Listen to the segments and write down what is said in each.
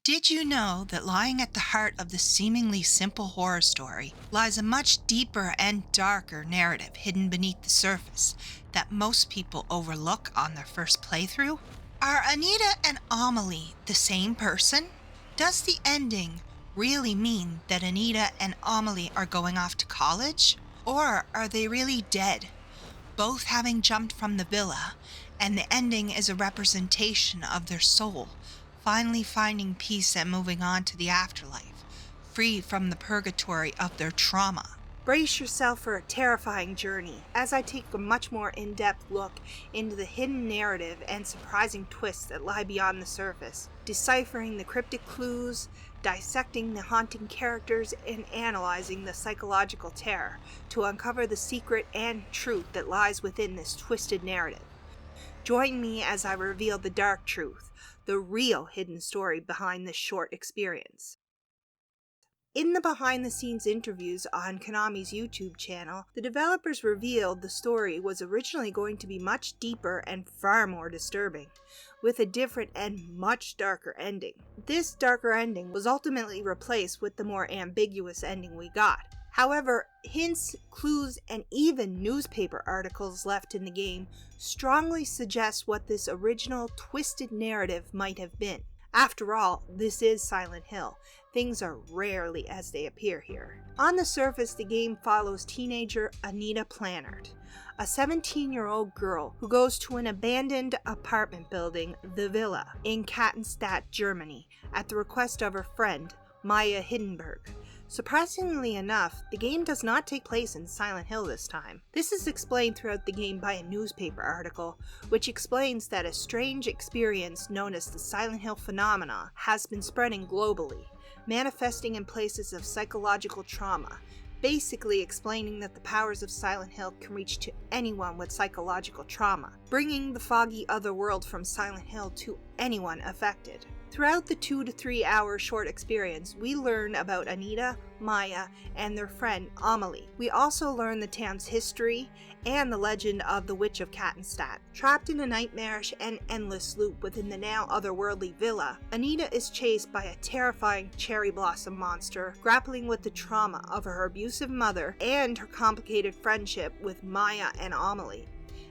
Did you know that lying at the heart of the seemingly simple horror story lies a much deeper and darker narrative hidden beneath the surface that most people overlook on their first playthrough? Are Anita and Amelie the same person? Does the ending really mean that Anita and Amelie are going off to college? Or are they really dead, both having jumped from the villa, and the ending is a representation of their soul finally finding peace and moving on to the afterlife, free from the purgatory of their trauma? Brace yourself for a terrifying journey as I take a much more in-depth look into the hidden narrative and surprising twists that lie beyond the surface, deciphering the cryptic clues, dissecting the haunting characters, and analyzing the psychological terror to uncover the secret and truth that lies within this twisted narrative. Join me as I reveal the dark truth, the real hidden story behind this short experience. In the behind-the-scenes interviews on Konami's YouTube channel, the developers revealed the story was originally going to be much deeper and far more disturbing, with a different and much darker ending. This darker ending was ultimately replaced with the more ambiguous ending we got. However, hints, clues, and even newspaper articles left in the game strongly suggest what this original twisted narrative might have been. After all, this is Silent Hill. Things are rarely as they appear here. On the surface, the game follows teenager Anita Plannert, a 17-year-old girl who goes to an abandoned apartment building, the Villa, in Kettenstadt, Germany, at the request of her friend, Maya Hindenburg. Surprisingly enough, the game does not take place in Silent Hill this time. This is explained throughout the game by a newspaper article, which explains that a strange experience known as the Silent Hill phenomena has been spreading globally, manifesting in places of psychological trauma, basically explaining that the powers of Silent Hill can reach to anyone with psychological trauma, bringing the foggy other world from Silent Hill to anyone affected. Throughout the 2 to 3 hour short experience, we learn about Anita, Maya, and their friend Amelie. We also learn the town's history and the legend of the Witch of Kettenstadt. Trapped in a nightmarish and endless loop within the now otherworldly villa, Anita is chased by a terrifying cherry blossom monster, grappling with the trauma of her abusive mother and her complicated friendship with Maya and Amelie.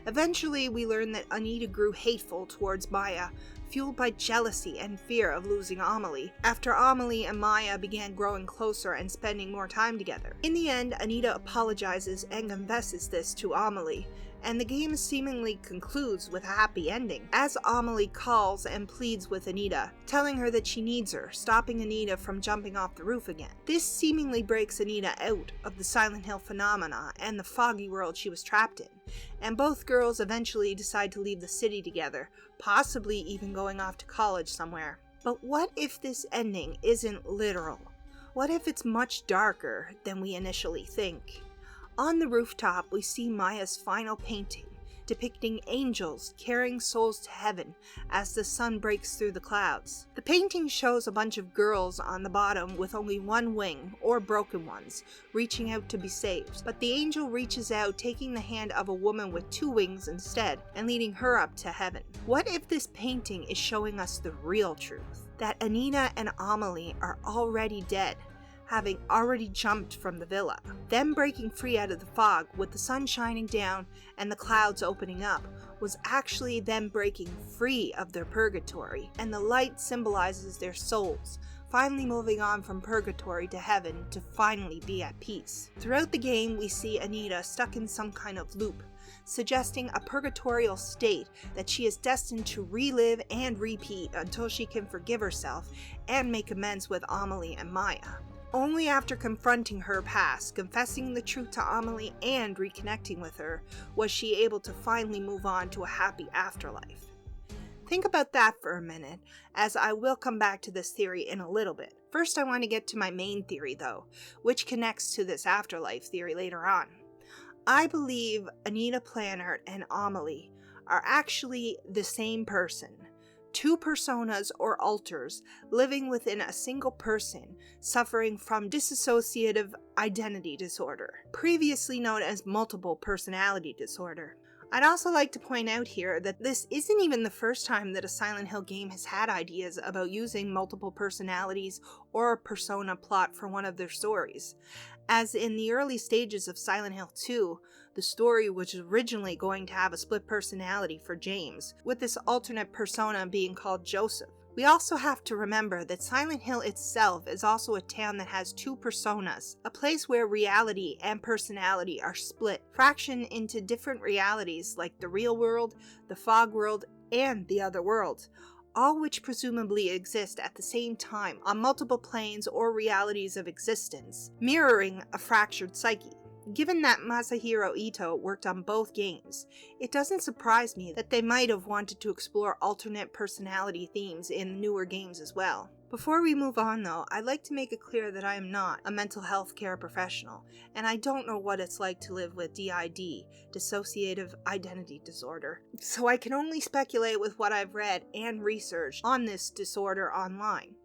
Eventually, we learn that Anita grew hateful towards Maya, fueled by jealousy and fear of losing Amelie, after Amelie and Maya began growing closer and spending more time together. In the end, Anita apologizes and confesses this to Amelie, and the game seemingly concludes with a happy ending, as Amelie calls and pleads with Anita, telling her that she needs her, stopping Anita from jumping off the roof again. This seemingly breaks Anita out of the Silent Hill phenomena and the foggy world she was trapped in, and both girls eventually decide to leave the city together, possibly even going off to college somewhere. But what if this ending isn't literal? What if it's much darker than we initially think? On the rooftop, we see Maya's final painting, depicting angels carrying souls to heaven as the sun breaks through the clouds. The painting shows a bunch of girls on the bottom with only one wing, or broken ones, reaching out to be saved. But the angel reaches out, taking the hand of a woman with 2 wings instead, and leading her up to heaven. What if this painting is showing us the real truth? That Anita and Amelie are already dead, having already jumped from the villa. Them breaking free out of the fog, with the sun shining down and the clouds opening up, was actually them breaking free of their purgatory, and the light symbolizes their souls, finally moving on from purgatory to heaven to finally be at peace. Throughout the game, we see Anita stuck in some kind of loop, suggesting a purgatorial state that she is destined to relive and repeat until she can forgive herself and make amends with Amelie and Maya. Only after confronting her past, confessing the truth to Amelie, and reconnecting with her, was she able to finally move on to a happy afterlife. Think about that for a minute, as I will come back to this theory in a little bit. First, I want to get to my main theory though, which connects to this afterlife theory later on. I believe Anita Plannert and Amelie are actually the same person. 2 personas or alters living within a single person, suffering from dissociative identity disorder, previously known as multiple personality disorder. I'd also like to point out here that this isn't even the first time that a Silent Hill game has had ideas about using multiple personalities or a persona plot for one of their stories. As in the early stages of Silent Hill 2, the story was originally going to have a split personality for James, with this alternate persona being called Joseph. We also have to remember that Silent Hill itself is also a town that has two personas, a place where reality and personality are split, fractioned into different realities like the real world, the fog world, and the other world, all which presumably exist at the same time on multiple planes or realities of existence, mirroring a fractured psyche. Given that Masahiro Ito worked on both games, it doesn't surprise me that they might have wanted to explore alternate personality themes in newer games as well. Before we move on though, I'd like to make it clear that I am not a mental health care professional, and I don't know what it's like to live with D.I.D, dissociative identity disorder, so I can only speculate with what I've read and researched on this disorder online.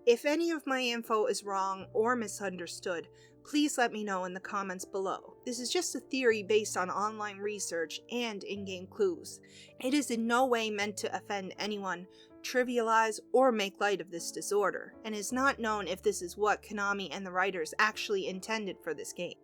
If any of my info is wrong or misunderstood, please let me know in the comments below. This is just a theory based on online research and in-game clues. It is in no way meant to offend anyone, trivialize, or make light of this disorder, and is not known if this is what Konami and the writers actually intended for this game.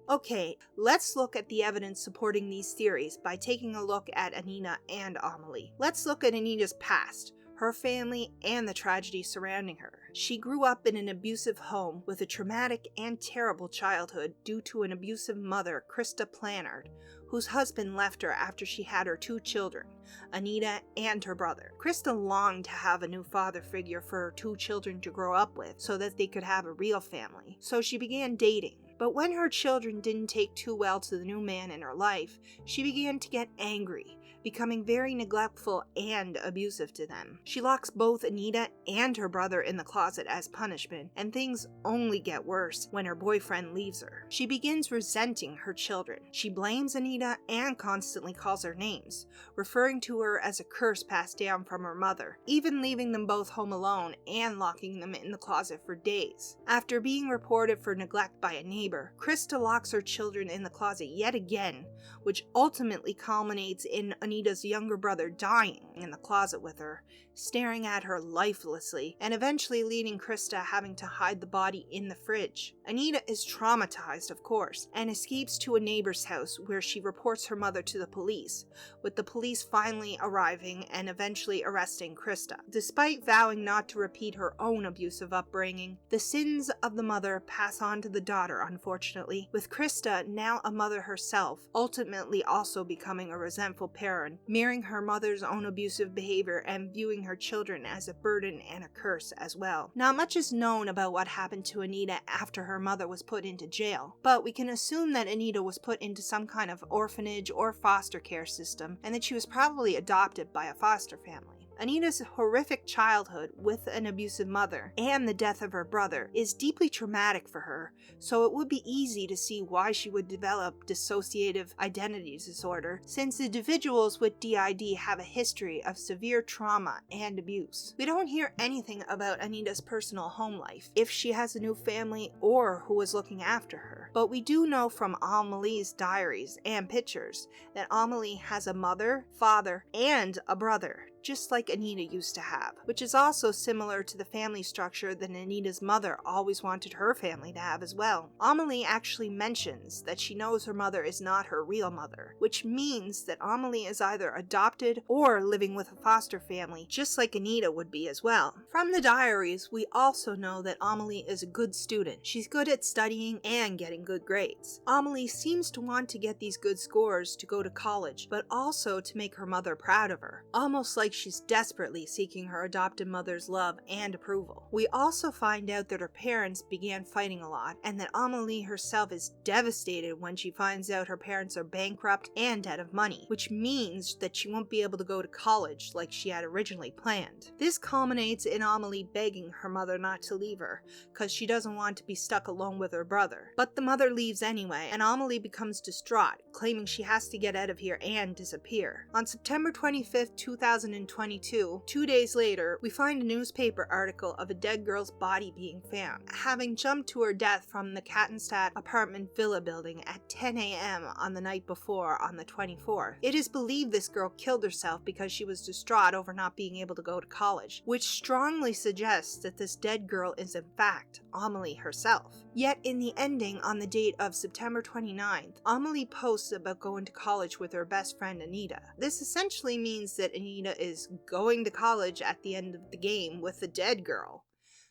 Okay, let's look at the evidence supporting these theories by taking a look at Anita and Amelie. Let's look at Anita's past, her family, and the tragedy surrounding her. She grew up in an abusive home with a traumatic and terrible childhood due to an abusive mother, Krista Plannard, whose husband left her after she had her two children, Anita and her brother. Krista longed to have a new father figure for her two children to grow up with so that they could have a real family, so she began dating. But when her children didn't take too well to the new man in her life, she began to get angry, becoming very neglectful and abusive to them. She locks both Anita and her brother in the closet as punishment, and things only get worse when her boyfriend leaves her. She begins resenting her children. She blames Anita and constantly calls her names, referring to her as a curse passed down from her mother, even leaving them both home alone and locking them in the closet for days. After being reported for neglect by a neighbor, Krista locks her children in the closet yet again, which ultimately culminates in Anita's younger brother dying in the closet with her, staring at her lifelessly, and eventually leading Krista having to hide the body in the fridge. Anita is traumatized, of course, and escapes to a neighbor's house where she reports her mother to the police, with the police finally arriving and eventually arresting Krista. Despite vowing not to repeat her own abusive upbringing, the sins of the mother pass on to the daughter, unfortunately, with Krista, now a mother herself, ultimately also becoming a resentful parent, mirroring her mother's own abusive behavior and viewing her children as a burden and a curse as well. Not much is known about what happened to Anita after her mother was put into jail, but we can assume that Anita was put into some kind of orphanage or foster care system, and that she was probably adopted by a foster family. Anita's horrific childhood with an abusive mother and the death of her brother is deeply traumatic for her, so it would be easy to see why she would develop dissociative identity disorder, since individuals with D.I.D have a history of severe trauma and abuse. We don't hear anything about Anita's personal home life, if she has a new family or who is looking after her, but we do know from Amelie's diaries and pictures that Amelie has a mother, father, and a brother, just like Anita used to have, which is also similar to the family structure that Anita's mother always wanted her family to have as well. Amelie actually mentions that she knows her mother is not her real mother, which means that Amelie is either adopted or living with a foster family, just like Anita would be as well. From the diaries, we also know that Amelie is a good student. She's good at studying and getting good grades. Amelie seems to want to get these good scores to go to college, but also to make her mother proud of her, almost like she's desperately seeking her adopted mother's love and approval. We also find out that her parents began fighting a lot, and that Amelie herself is devastated when she finds out her parents are bankrupt and out of money, which means that she won't be able to go to college like she had originally planned. This culminates in Amelie begging her mother not to leave her, because she doesn't want to be stuck alone with her brother. But the mother leaves anyway, and Amelie becomes distraught, claiming she has to get out of here and disappear. On September 25th, 2002, 2022, 2 days later, we find a newspaper article of a dead girl's body being found, having jumped to her death from the Kettenstadt apartment villa building at 10 a.m. on the night before, on the 24th. It is believed this girl killed herself because she was distraught over not being able to go to college, which strongly suggests that this dead girl is in fact Amelie herself. Yet in the ending on the date of September 29th, Amelie posts about going to college with her best friend Anita. This essentially means that Anita is going to college at the end of the game with the dead girl.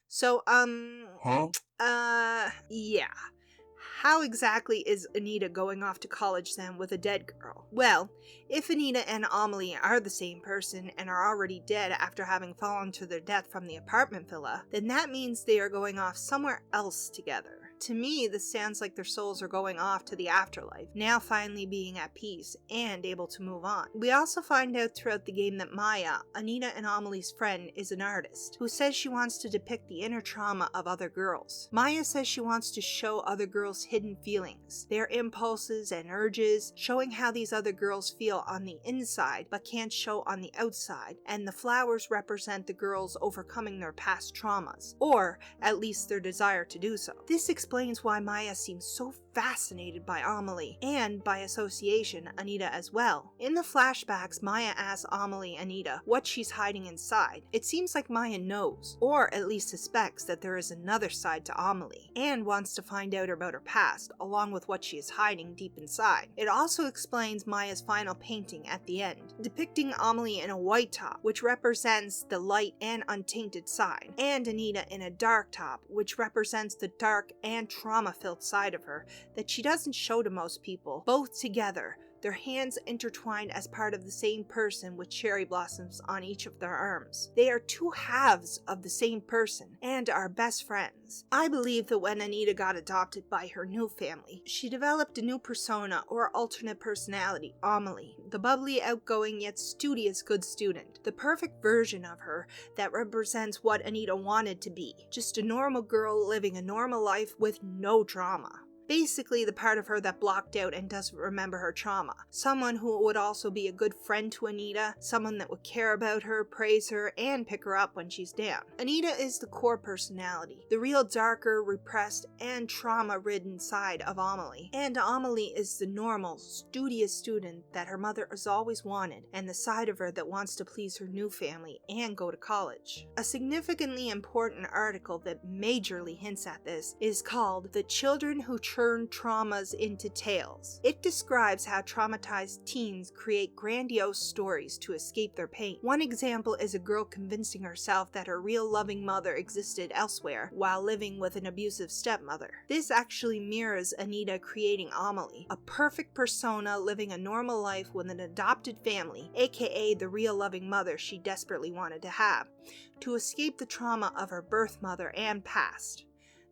So, yeah. How exactly is Anita going off to college then with a dead girl? Well, if Anita and Amelie are the same person and are already dead after having fallen to their death from the apartment villa, then that means they are going off somewhere else together. To me, this sounds like their souls are going off to the afterlife, now finally being at peace and able to move on. We also find out throughout the game that Maya, Anita and Amelie's friend, is an artist who says she wants to depict the inner trauma of other girls. Maya says she wants to show other girls hidden feelings, their impulses and urges, showing how these other girls feel on the inside but can't show on the outside, and the flowers represent the girls overcoming their past traumas, or at least their desire to do so. This explains why Maya seems so fascinated by Amelie, and by association, Anita as well. In the flashbacks, Maya asks Amelie Anita what she's hiding inside. It seems like Maya knows, or at least suspects that there is another side to Amelie, and wants to find out about her past, along with what she is hiding deep inside. It also explains Maya's final painting at the end, depicting Amelie in a white top, which represents the light and untainted side, and Anita in a dark top, which represents the dark and trauma-filled side of her that she doesn't show to most people, both together, their hands intertwined as part of the same person with cherry blossoms on each of their arms. They are two halves of the same person and are best friends. I believe that when Anita got adopted by her new family, she developed a new persona or alternate personality, Amelie, the bubbly, outgoing yet studious good student, the perfect version of her that represents what Anita wanted to be, just a normal girl living a normal life with no drama. Basically, the part of her that blocked out and doesn't remember her trauma. Someone who would also be a good friend to Anita, someone that would care about her, praise her, and pick her up when she's down. Anita is the core personality, the real darker, repressed, and trauma-ridden side of Amelie. And Amelie is the normal, studious student that her mother has always wanted, and the side of her that wants to please her new family and go to college. A significantly important article that majorly hints at this is called "The Children Who Turn Traumas into Tales." It describes how traumatized teens create grandiose stories to escape their pain. One example is a girl convincing herself that her real loving mother existed elsewhere while living with an abusive stepmother. This actually mirrors Anita creating Amelie, a perfect persona living a normal life with an adopted family, aka the real loving mother she desperately wanted to have, to escape the trauma of her birth mother and past.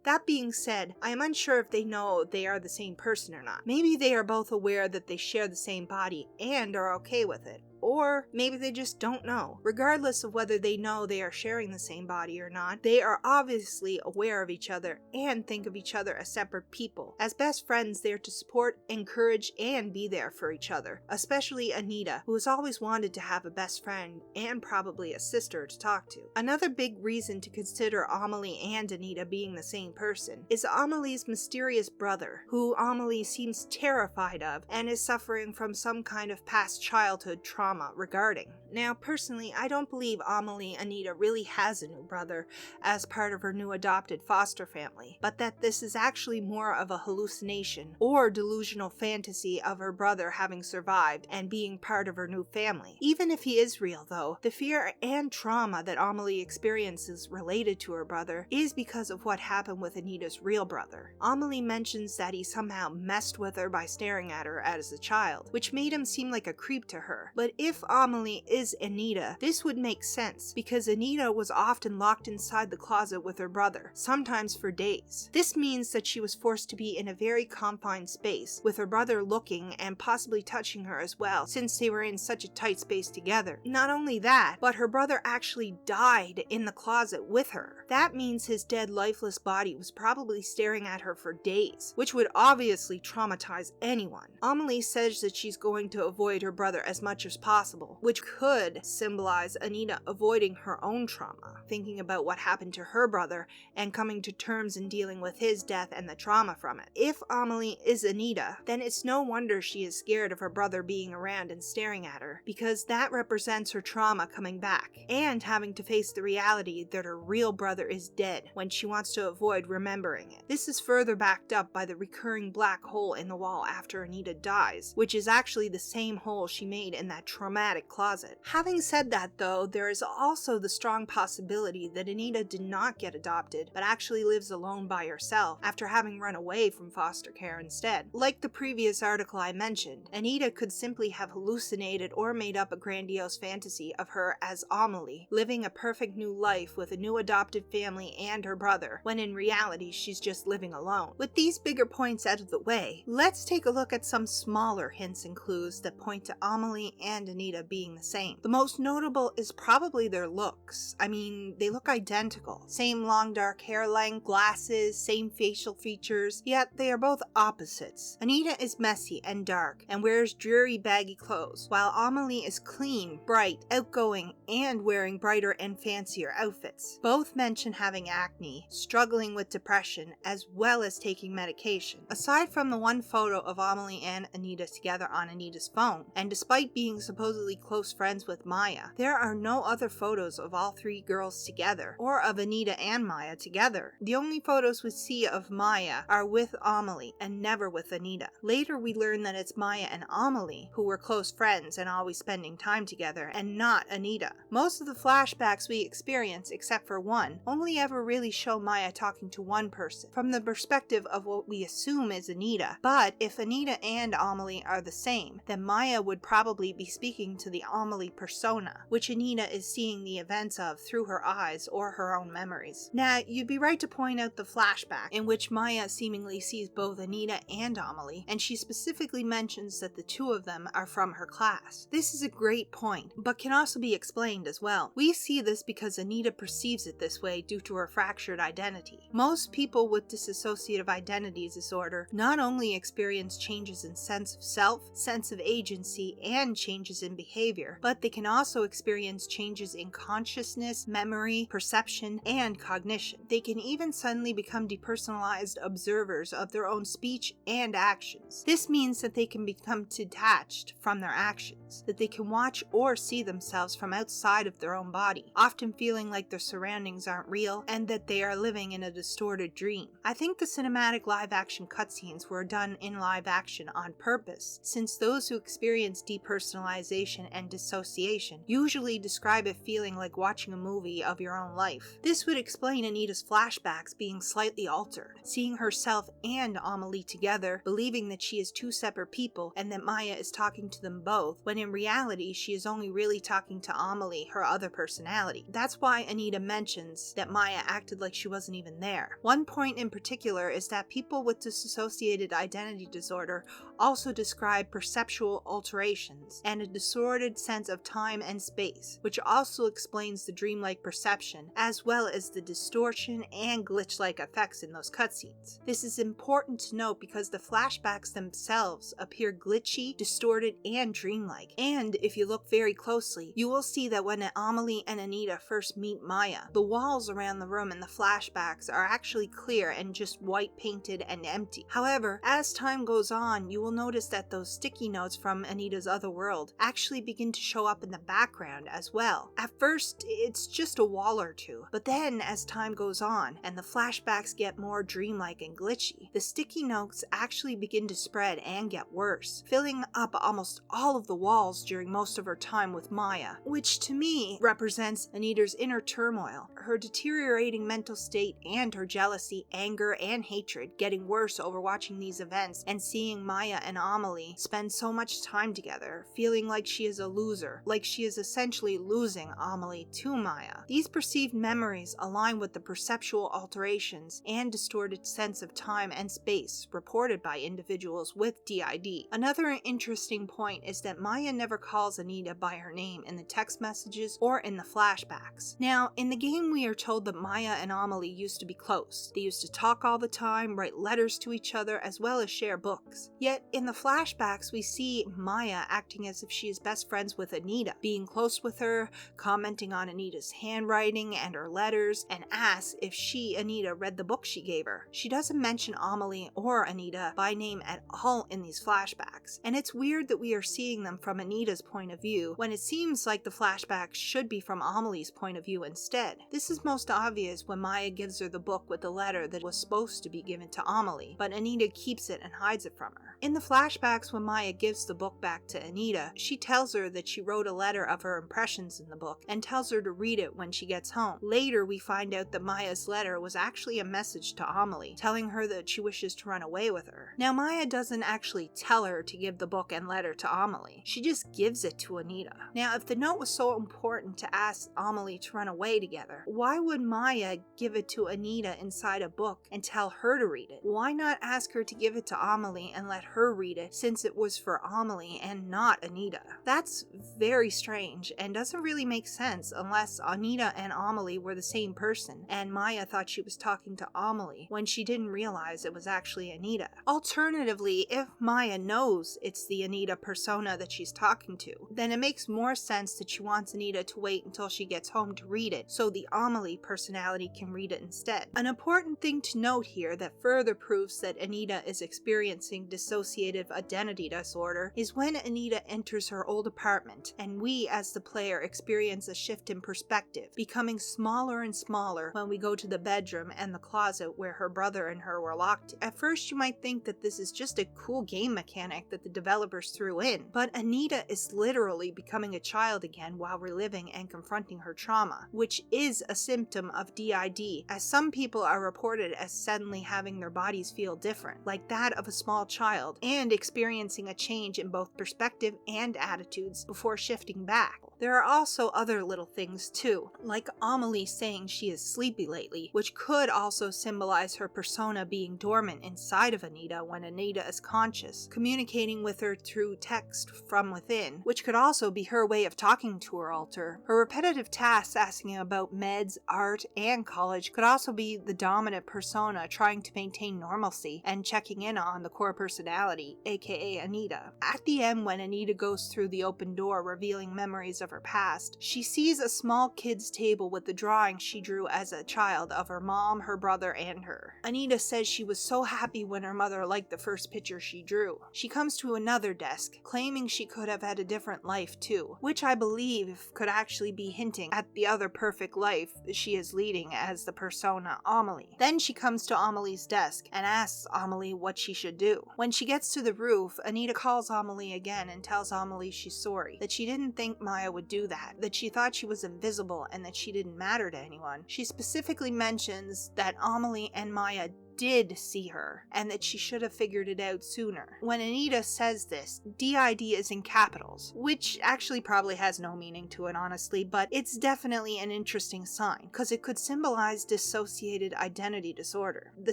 That being said, I am unsure if they know they are the same person or not. Maybe they are both aware that they share the same body and are okay with it. Or maybe they just don't know. Regardless of whether they know they are sharing the same body or not, they are obviously aware of each other and think of each other as separate people. As best friends, they are to support, encourage, and be there for each other. Especially Anita, who has always wanted to have a best friend and probably a sister to talk to. Another big reason to consider Amelie and Anita being the same person is Amelie's mysterious brother, who Amelie seems terrified of and is suffering from some kind of past childhood trauma regarding. Now, personally, I don't believe Amelie Anita really has a new brother as part of her new adopted foster family, but that this is actually more of a hallucination or delusional fantasy of her brother having survived and being part of her new family. Even if he is real, though, the fear and trauma that Amelie experiences related to her brother is because of what happened with Anita's real brother. Amelie mentions that he somehow messed with her by staring at her as a child, which made him seem like a creep to her. But if Amelie is Anita, this would make sense, because Anita was often locked inside the closet with her brother, sometimes for days. This means that she was forced to be in a very confined space, with her brother looking and possibly touching her as well, since they were in such a tight space together. Not only that, but her brother actually died in the closet with her. That means his dead, lifeless body was probably staring at her for days, which would obviously traumatize anyone. Amelie says that she's going to avoid her brother as much as possible, possible, which could symbolize Anita avoiding her own trauma, thinking about what happened to her brother and coming to terms in dealing with his death and the trauma from it. If Amelie is Anita, then it's no wonder she is scared of her brother being around and staring at her, because that represents her trauma coming back, and having to face the reality that her real brother is dead when she wants to avoid remembering it. This is further backed up by the recurring black hole in the wall after Anita dies, which is actually the same hole she made in that traumatic closet. Having said that though, there is also the strong possibility that Anita did not get adopted, but actually lives alone by herself after having run away from foster care instead. Like the previous article I mentioned, Anita could simply have hallucinated or made up a grandiose fantasy of her as Amelie, living a perfect new life with a new adopted family and her brother, when in reality she's just living alone. With these bigger points out of the way, let's take a look at some smaller hints and clues that point to Amelie and Anita being the same. The most notable is probably their looks. I mean, they look identical. Same long dark hair length, glasses, same facial features, yet they are both opposites. Anita is messy and dark and wears dreary baggy clothes, while Amelie is clean, bright, outgoing, and wearing brighter and fancier outfits. Both mention having acne, struggling with depression, as well as taking medication. Aside from the one photo of Amelie and Anita together on Anita's phone, and despite being supposedly close friends with Maya, there are no other photos of all three girls together, or of Anita and Maya together. The only photos we see of Maya are with Amelie and never with Anita. Later we learn that it's Maya and Amelie who were close friends and always spending time together, and not Anita. Most of the flashbacks we experience, except for one, only ever really show Maya talking to one person, from the perspective of what we assume is Anita. But if Anita and Amelie are the same, then Maya would probably be speaking to the Amelie persona, which Anita is seeing the events of through her eyes or her own memories. Now, you'd be right to point out the flashback in which Maya seemingly sees both Anita and Amelie, and she specifically mentions that the two of them are from her class. This is a great point, but can also be explained as well. We see this because Anita perceives it this way due to her fractured identity. Most people with dissociative identity disorder not only experience changes in sense of self, sense of agency, and changes in behavior, but they can also experience changes in consciousness, memory, perception, and cognition. They can even suddenly become depersonalized observers of their own speech and actions. This means that they can become detached from their actions, that they can watch or see themselves from outside of their own body, often feeling like their surroundings aren't real and that they are living in a distorted dream. I think the cinematic live-action cutscenes were done in live action on purpose, since those who experience depersonalization and dissociation usually describe it feeling like watching a movie of your own life. This would explain Anita's flashbacks being slightly altered, seeing herself and Amelie together, believing that she is two separate people and that Maya is talking to them both, when in reality she is only really talking to Amelie, her other personality. That's why Anita mentions that Maya acted like she wasn't even there. One point in particular is that people with dissociated identity disorder also describe perceptual alterations and a distorted sense of time and space, which also explains the dreamlike perception, as well as the distortion and glitch-like effects in those cutscenes. This is important to note because the flashbacks themselves appear glitchy, distorted, and dreamlike. And if you look very closely, you will see that when Amelie and Anita first meet Maya, the walls around the room in the flashbacks are actually clear and just white painted and empty. However, as time goes on, you will notice that those sticky notes from Anita's other world actually begin to show up in the background as well. At first, it's just a wall or two, but then as time goes on and the flashbacks get more dreamlike and glitchy, the sticky notes actually begin to spread and get worse, filling up almost all of the walls during most of her time with Maya, which to me represents Anita's inner turmoil, her deteriorating mental state, and her jealousy, anger, and hatred getting worse over watching these events and seeing Maya and Amelie spend so much time together, feeling like she is a loser, like she is essentially losing Amelie to Maya. These perceived memories align with the perceptual alterations and distorted sense of time and space reported by individuals with D.I.D. Another interesting point is that Maya never calls Anita by her name in the text messages or in the flashbacks. Now, in the game we are told that Maya and Amelie used to be close. They used to talk all the time, write letters to each other, as well as share books. Yet, in the flashbacks we see Maya acting as if she is best friends with Anita, being close with her, commenting on Anita's handwriting and her letters, and asks if she, Anita, read the book she gave her. She doesn't mention Amelie or Anita by name at all in these flashbacks, and it's weird that we are seeing them from Anita's point of view when it seems like the flashbacks should be from Amelie's point of view instead. This is most obvious when Maya gives her the book with the letter that was supposed to be given to Amelie, but Anita keeps it and hides it from her. In the flashbacks, when Maya gives the book back to Anita, she tells her that she wrote a letter of her impressions in the book and tells her to read it when she gets home. Later, we find out that Maya's letter was actually a message to Amelie, telling her that she wishes to run away with her. Now, Maya doesn't actually tell her to give the book and letter to Amelie. She just gives it to Anita. Now, if the note was so important to ask Amelie to run away together, why would Maya give it to Anita inside a book and tell her to read it? Why not ask her to give it to Amelie and let her read it, since it was for Amelie and not Anita? That's very strange and doesn't really make sense unless Anita and Amelie were the same person and Maya thought she was talking to Amelie when she didn't realize it was actually Anita. Alternatively, if Maya knows it's the Anita persona that she's talking to, then it makes more sense that she wants Anita to wait until she gets home to read it so the Amelie personality can read it instead. An important thing to note here that further proves that Anita is experiencing dissociative identity disorder is when Anita enters her old apartment and we as the player experience a shift in perspective, becoming smaller and smaller when we go to the bedroom and the closet where her brother and her were locked. At first you might think that this is just a cool game mechanic that the developers threw in, but Anita is literally becoming a child again while reliving and confronting her trauma, which is a symptom of D.I.D, as some people are reported as suddenly having their bodies feel different, like that of a small child, and experiencing a change in both perspective and attitudes before shifting back. There are also other little things too, like Amelie saying she is sleepy lately, which could also symbolize her persona being dormant inside of Anita when Anita is conscious, communicating with her through text from within, which could also be her way of talking to her alter. Her repetitive tasks asking about meds, art, and college could also be the dominant persona trying to maintain normalcy and checking in on the core personality, aka Anita. At the end, when Anita goes through the open door revealing memories of her past, she sees a small kid's table with the drawing she drew as a child of her mom, her brother, and her. Anita says she was so happy when her mother liked the first picture she drew. She comes to another desk, claiming she could have had a different life too, which I believe could actually be hinting at the other perfect life she is leading as the persona Amelie. Then she comes to Amelie's desk and asks Amelie what she should do. When she gets to the roof, Anita calls Amelie again and tells Amelie she's sorry, that she didn't think Maya would do that she thought she was invisible and that she didn't matter to anyone. She specifically mentions that Amelie and Maya did see her, and that she should have figured it out sooner. When Anita says this, D.I.D is in capitals, which actually probably has no meaning to it honestly, but it's definitely an interesting sign, because it could symbolize dissociated identity disorder. The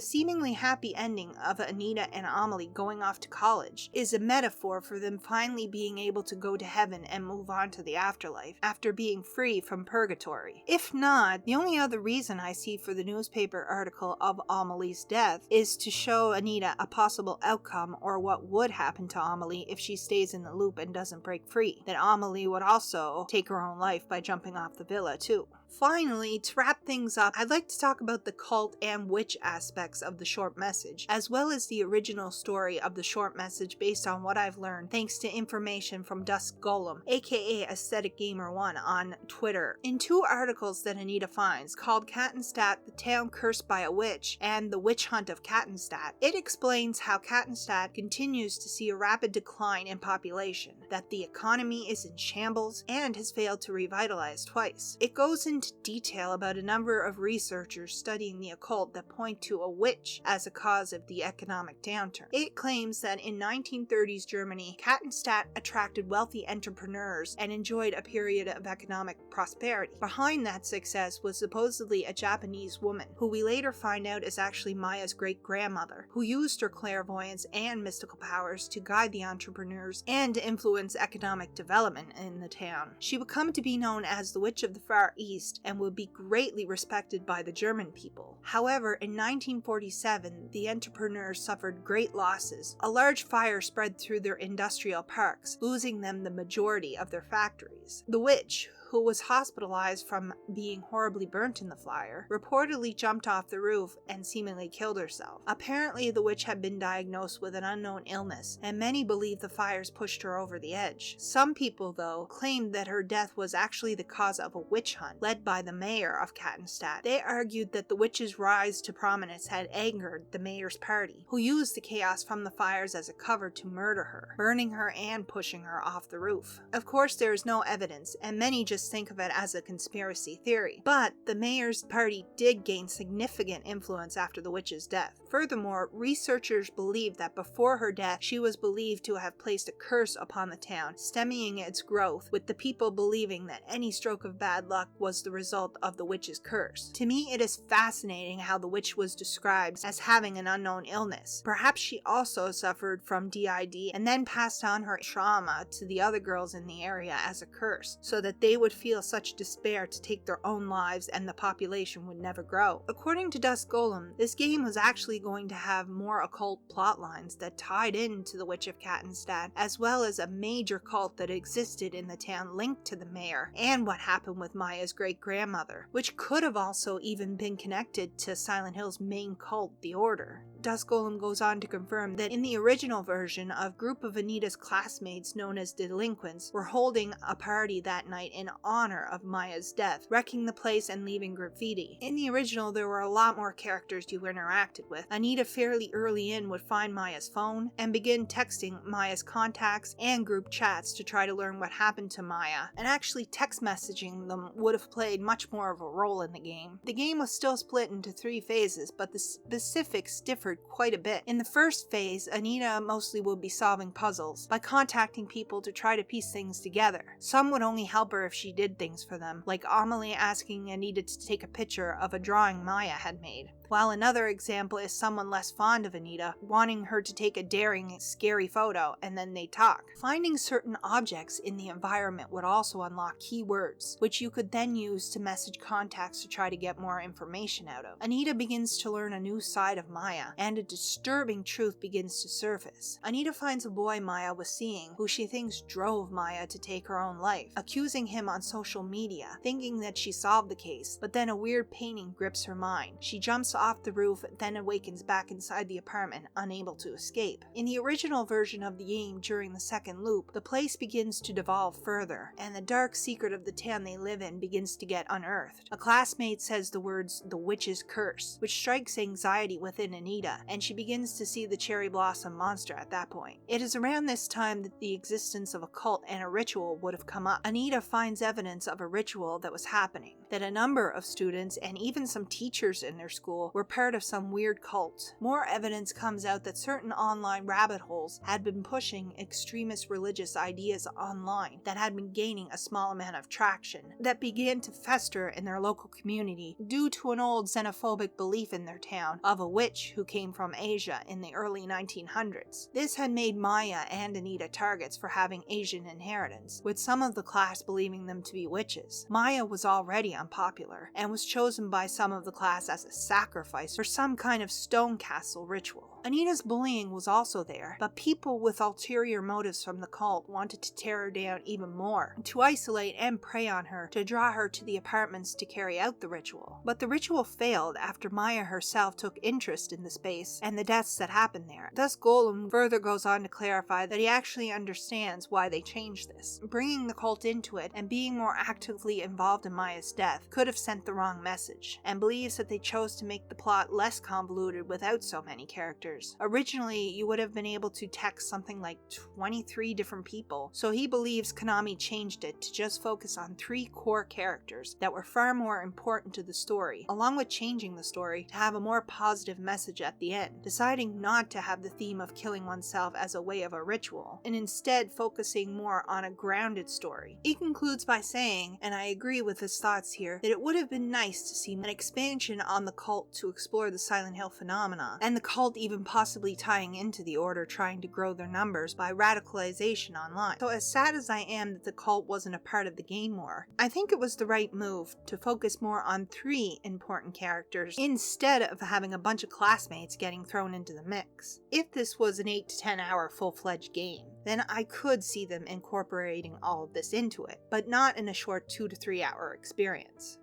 seemingly happy ending of Anita and Amelie going off to college is a metaphor for them finally being able to go to heaven and move on to the afterlife, after being free from purgatory. If not, the only other reason I see for the newspaper article of Amelie's death is to show Anita a possible outcome or what would happen to Amelie if she stays in the loop and doesn't break free. That Amelie would also take her own life by jumping off the villa too. Finally, to wrap things up, I'd like to talk about the cult and witch aspects of the short message, as well as the original story of the short message based on what I've learned thanks to information from DuskGolem, aka Aesthetic Gamer 1 on Twitter, in two articles that Anita finds called Kettenstadt, the town cursed by a witch, and the witch hunt of Kettenstadt. It explains how Kettenstadt continues to see a rapid decline in population, that the economy is in shambles, and has failed to revitalize twice. It goes into detail about a number of researchers studying the occult that point to a witch as a cause of the economic downturn. It claims that in 1930s Germany, Kettenstadt attracted wealthy entrepreneurs and enjoyed a period of economic prosperity. Behind that success was supposedly a Japanese woman, who we later find out is actually Maya's great-grandmother, who used her clairvoyance and mystical powers to guide the entrepreneurs and to influence economic development in the town. She would come to be known as the Witch of the Far East, East and would be greatly respected by the German people. However, in 1947, the entrepreneurs suffered great losses. A large fire spread through their industrial parks, losing them the majority of their factories. The witch, who was hospitalized from being horribly burnt in the fire, reportedly jumped off the roof and seemingly killed herself. Apparently, the witch had been diagnosed with an unknown illness, and many believe the fires pushed her over the edge. Some people, though, claimed that her death was actually the cause of a witch hunt led by the mayor of Kettenstadt. They argued that the witch's rise to prominence had angered the mayor's party, who used the chaos from the fires as a cover to murder her, burning her and pushing her off the roof. Of course, there is no evidence, and many just think of it as a conspiracy theory, but the mayor's party did gain significant influence after the witch's death. Furthermore, researchers believe that before her death, she was believed to have placed a curse upon the town, stemming its growth, with the people believing that any stroke of bad luck was the result of the witch's curse. To me, it is fascinating how the witch was described as having an unknown illness. Perhaps she also suffered from D.I.D. and then passed on her trauma to the other girls in the area as a curse, so that they would feel such despair to take their own lives and the population would never grow. According to DuskGolem, this game was actually going to have more occult plot lines that tied into the Witch of Kettenstadt, as well as a major cult that existed in the town linked to the mayor and what happened with Maya's great-grandmother, which could have also even been connected to Silent Hill's main cult, the Order. DuskGolem goes on to confirm that in the original version, a group of Anita's classmates known as delinquents were holding a party that night in honor of Maya's death, wrecking the place and leaving graffiti. In the original, there were a lot more characters you interacted with. Anita fairly early in would find Maya's phone and begin texting Maya's contacts and group chats to try to learn what happened to Maya, and actually text messaging them would have played much more of a role in the game. The game was still split into 3 phases, but the specifics differed quite a bit. In the first phase, Anita mostly would be solving puzzles by contacting people to try to piece things together. Some would only help her if she did things for them, like Amelie asking Anita to take a picture of a drawing Maya had made. While another example is someone less fond of Anita, wanting her to take a daring, scary photo, and then they talk. Finding certain objects in the environment would also unlock keywords, which you could then use to message contacts to try to get more information out of. Anita begins to learn a new side of Maya, and a disturbing truth begins to surface. Anita finds a boy Maya was seeing, who she thinks drove Maya to take her own life, accusing him on social media, thinking that she solved the case, but then a weird painting grips her mind. She jumps off the roof, then awakens back inside the apartment, unable to escape. In the original version of the game, during the second loop, the place begins to devolve further, and the dark secret of the town they live in begins to get unearthed. A classmate says the words, "the witch's curse," which strikes anxiety within Anita, and she begins to see the cherry blossom monster at that point. It is around this time that the existence of a cult and a ritual would have come up. Anita finds evidence of a ritual that was happening, that a number of students and even some teachers in their school were part of some weird cult. More evidence comes out that certain online rabbit holes had been pushing extremist religious ideas online that had been gaining a small amount of traction, that began to fester in their local community due to an old xenophobic belief in their town of a witch who came from Asia in the early 1900s. This had made Maya and Anita targets for having Asian inheritance, with some of the class believing them to be witches. Maya was already unpopular, and was chosen by some of the class as a sacrifice for some kind of stone castle ritual. Anita's bullying was also there, but people with ulterior motives from the cult wanted to tear her down even more, to isolate and prey on her, to draw her to the apartments to carry out the ritual. But the ritual failed after Maya herself took interest in the space and the deaths that happened there. Thus Golem further goes on to clarify that he actually understands why they changed this. Bringing the cult into it and being more actively involved in Maya's death could have sent the wrong message, and believes that they chose to make the plot less convoluted without so many characters. Originally, you would have been able to text something like 23 different people, so he believes Konami changed it to just focus on 3 core characters that were far more important to the story, along with changing the story to have a more positive message at the end, deciding not to have the theme of killing oneself as a way of a ritual, and instead focusing more on a grounded story. He concludes by saying, and I agree with his thoughts here that it would have been nice to see an expansion on the cult to explore the Silent Hill phenomena, and the cult even possibly tying into the Order trying to grow their numbers by radicalization online. So as sad as I am that the cult wasn't a part of the game more, I think it was the right move to focus more on 3 important characters instead of having a bunch of classmates getting thrown into the mix. If this was an 8 to 10 hour full-fledged game, then I could see them incorporating all of this into it, but not in a short 2 to 3 hour experience.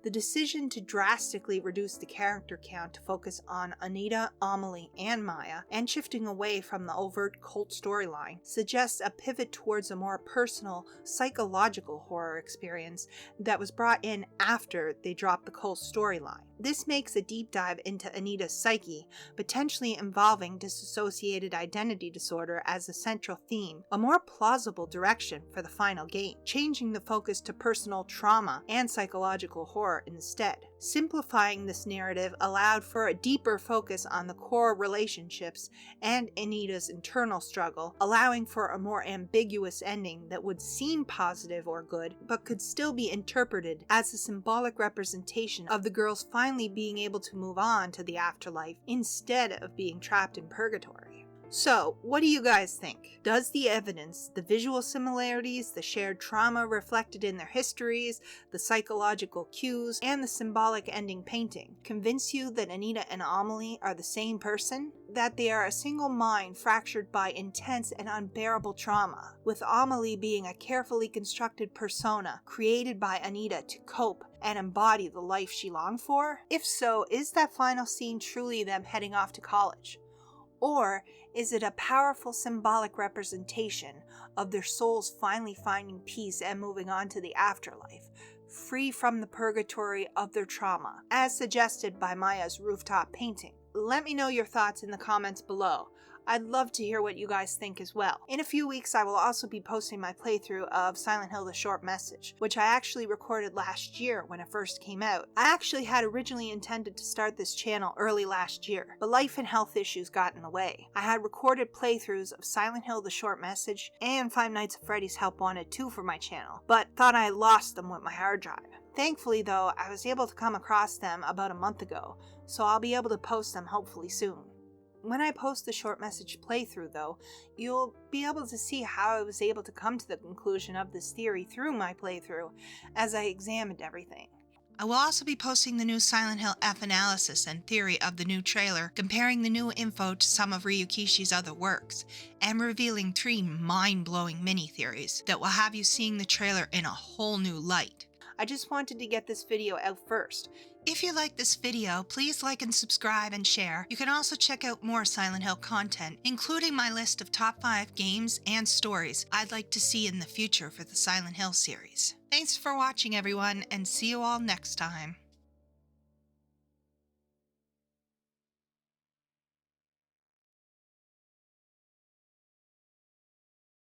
The decision to drastically reduce the character count to focus on Anita, Amelie, and Maya, and shifting away from the overt cult storyline, suggests a pivot towards a more personal, psychological horror experience that was brought in after they dropped the cult storyline. This makes a deep dive into Anita's psyche, potentially involving dissociated identity disorder as a central theme, a more plausible direction for the final game, changing the focus to personal trauma and psychological horror instead. Simplifying this narrative allowed for a deeper focus on the core relationships and Anita's internal struggle, allowing for a more ambiguous ending that would seem positive or good, but could still be interpreted as a symbolic representation of the girls finally being able to move on to the afterlife instead of being trapped in purgatory. So, what do you guys think? Does the evidence, the visual similarities, the shared trauma reflected in their histories, the psychological cues, and the symbolic ending painting convince you that Anita and Amelie are the same person? That they are a single mind fractured by intense and unbearable trauma, with Amelie being a carefully constructed persona created by Anita to cope and embody the life she longed for? If so, is that final scene truly them heading off to college? Or is it a powerful symbolic representation of their souls finally finding peace and moving on to the afterlife, free from the purgatory of their trauma, as suggested by Maya's Rooftop painting? Let me know your thoughts in the comments below. I'd love to hear what you guys think as well. In a few weeks, I will also be posting my playthrough of Silent Hill: The Short Message, which I actually recorded last year when it first came out. I actually had originally intended to start this channel early last year, but life and health issues got in the way. I had recorded playthroughs of Silent Hill: The Short Message and Five Nights at Freddy's Help Wanted 2 for my channel, but thought I had lost them with my hard drive. Thankfully though, I was able to come across them about a month ago, so I'll be able to post them hopefully soon. When I post the short message playthrough though, you'll be able to see how I was able to come to the conclusion of this theory through my playthrough as I examined everything. I will also be posting the new Silent Hill F analysis and theory of the new trailer, comparing the new info to some of Ryukishi's other works, and revealing 3 mind-blowing mini-theories that will have you seeing the trailer in a whole new light. I just wanted to get this video out first. If you like this video, please like and subscribe and share. You can also check out more Silent Hill content, including my list of top 5 games and stories I'd like to see in the future for the Silent Hill series. Thanks for watching everyone, and see you all next time.